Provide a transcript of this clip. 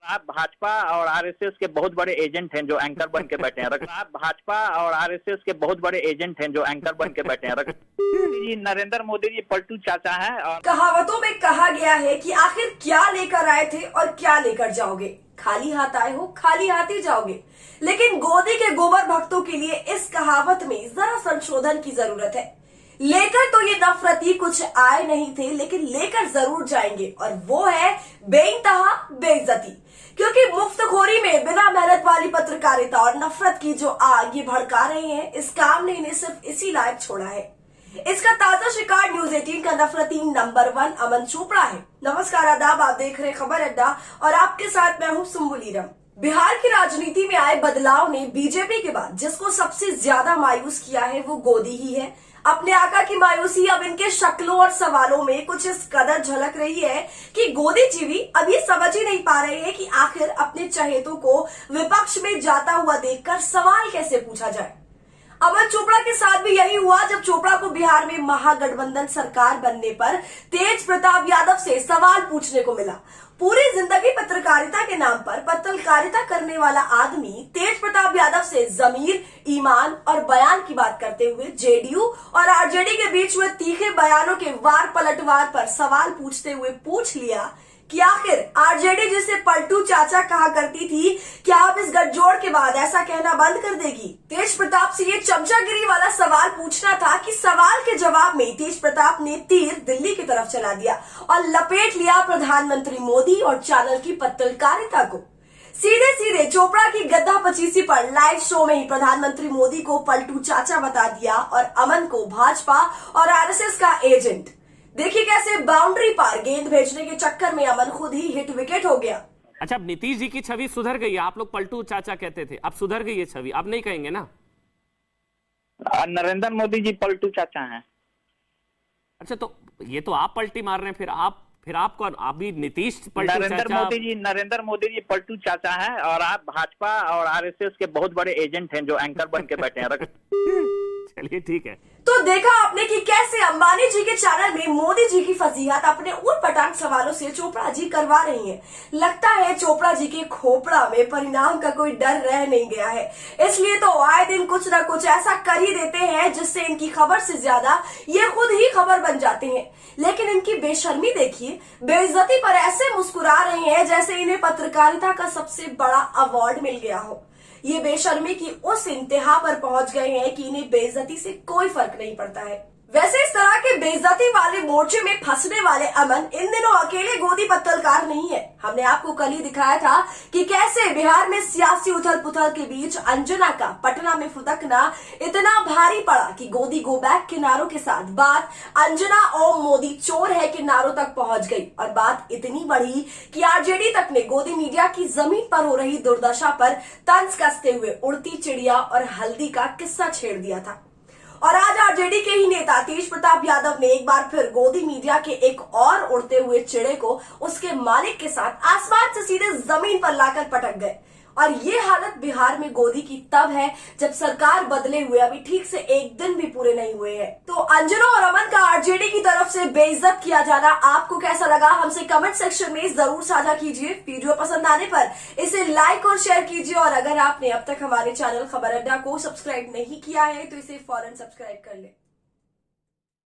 आप भाजपा और आरएसएस के बहुत बड़े एजेंट हैं जो एंकर बन के बैठे हैं। आप भाजपा और आरएसएस के बहुत बड़े एजेंट हैं जो एंकर बन के बैठे हैं। जी नरेंद्र मोदी जी पलटू चाचा हैं। और कहावतों में कहा गया है कि आखिर क्या लेकर आए थे और क्या लेकर जाओगे, खाली हाथ आए हो खाली हाथ ही जाओगे। लेकिन गोदी के गोबर भक्तों के लिए इस कहावत में जरा संशोधन की जरूरत है। लेकर तो ये नफरती कुछ आए नहीं थे, लेकिन लेकर जरूर जाएंगे, और वो है बेइंतहा बेइज्जती। क्योंकि मुफ्तखोरी में बिना मेहनत वाली पत्रकारिता और नफरत की जो आग ये भड़का रहे हैं, इस काम ने इन्हें सिर्फ इसी लायक छोड़ा है। इसका ताजा शिकार न्यूज 18 का नफरती नंबर 1 अमन चोपड़ा है। नमस्कार, आदाब, आप देख रहे खबर अड्डा और आपके साथ मैं हूं सुम्बुलीरम। बिहार की राजनीति में आए बदलाव ने बीजेपी के बाद जिसको सबसे ज्यादा मायूस किया है वो गोदी ही है। अपने आका की मायूसी अब इनके शक्लों और सवालों में कुछ इस कदर झलक रही है कि गोदी जी भी अब ये समझ ही नहीं पा रहे हैं कि आखिर अपने चहेतों को विपक्ष में जाता हुआ देखकर सवाल कैसे पूछा जाए। अमन चोपड़ा के साथ भी यही हुआ जब चोपड़ा को बिहार में महागठबंधन सरकार बनने पर तेज प्रताप यादव से सवाल पूछने को मिला। पूरी जिंदगी पत्रकारिता के नाम पर पत्रकारिता करने वाला आदमी तेज प्रताप यादव से जमीर, ईमान और बयान की बात करते हुए जेडीयू और आरजेडी के बीच हुए तीखे बयानों के वार पलटवार पर सवाल पूछते हुए पूछ लिया कि आखिर आरजेडी जिसे पलटू चाचा कहा करती थी, क्या आप इस गठजोड़ के बाद ऐसा कहना बंद कर देगी? तेज प्रताप से ये चमचागिरी वाला सवाल पूछना था कि सवाल के जवाब में तेज प्रताप ने तीर दिल्ली की तरफ चला दिया और लपेट लिया प्रधानमंत्री मोदी और चैनल की पत्रकारिता को। सीधे सीधे चोपड़ा की गद्दा पचीसी पर लाइव शो में ही प्रधानमंत्री मोदी को पलटू चाचा बता दिया और अमन को भाजपा और आरएसएस का एजेंट। देखिए कैसे बाउंड्री पार गेंद भेजने के चक्कर में अमन खुद ही हिट विकेट हो गया। अच्छा, अब नीतीश जी की छवि सुधर गई है। आप लोग पलटू चाचा कहते थे, अब सुधर गई है छवि, अब नहीं कहेंगे ना? नरेंद्र मोदी जी पलटू चाचा हैं। अच्छा, तो ये तो आप पलटी मार रहे हैं, फिर आप कौन? अभी नीतीश पलटू नरेंद्र मोदी जी पलटू चाचा हैं और आप भाजपा और आरएसएस के बहुत बड़े एजेंट हैं जो एंकर बन के बैठे हैं। चलिए ठीक है। तो देखा आपने कि कैसे अंबानी जी के चैनल में मोदी जी की फजीहत अपने उटपटांग सवालों से चोपड़ा जी करवा रही हैं। लगता है चोपड़ा जी के खोपड़ा में परिणाम का कोई डर रह नहीं गया है, इसलिए तो आए दिन कुछ न कुछ ऐसा कर ही देते हैं जिससे इनकी खबर से ज्यादा ये खुद ही खबर बन जाते हैं। लेकिन इनकी बेशर्मी देखिए, बेइज्जती पर ऐसे मुस्कुरा रहे हैं जैसे इन्हें पत्रकारिता का सबसे बड़ा अवार्ड मिल गया हो। ये बेशर्मी की उस इंतहा पर पहुंच गए हैं कि इन्हें बेइज्जती से कोई फर्क नहीं पड़ता है। वैसे इस तरह के बेइज्जती वाले मोर्चे में फंसने वाले अमन इन दिनों अकेले गोदी पत्तलकार नहीं है। हमने आपको कल ही दिखाया था कि कैसे बिहार में सियासी उथल पुथल के बीच अंजना का पटना में फुदकना इतना भारी पड़ा कि गोदी गो बैक के नारों के साथ बात अंजना ओम मोदी चोर है के नारों तक पहुंच गई, और बात इतनी बढ़ी कि आरजेडी तक ने गोदी मीडिया की जमीन पर हो रही दुर्दशा पर तंज कसते हुए उड़ती चिड़िया और हल्दी का किस्सा छेड़ दिया था। और आज आरजेडी के ही नेता तेज प्रताप यादव ने एक बार फिर गोदी मीडिया के एक और उड़ते हुए चिड़े को उसके मालिक के साथ आसमान से सीधे जमीन पर लाकर पटक गए। और ये हालत बिहार में गोदी की तब है जब सरकार बदले हुए अभी ठीक से एक दिन भी पूरे नहीं हुए हैं। तो अंजना और अमन का आरजेडी की तरफ से बेइज्जत किया जाना आपको कैसा लगा, हमसे कमेंट सेक्शन में जरूर साझा कीजिए। वीडियो पसंद आने पर इसे लाइक और शेयर कीजिए, और अगर आपने अब तक हमारे चैनल खबर अड्डा को सब्सक्राइब नहीं किया है तो इसे फौरन सब्सक्राइब कर ले।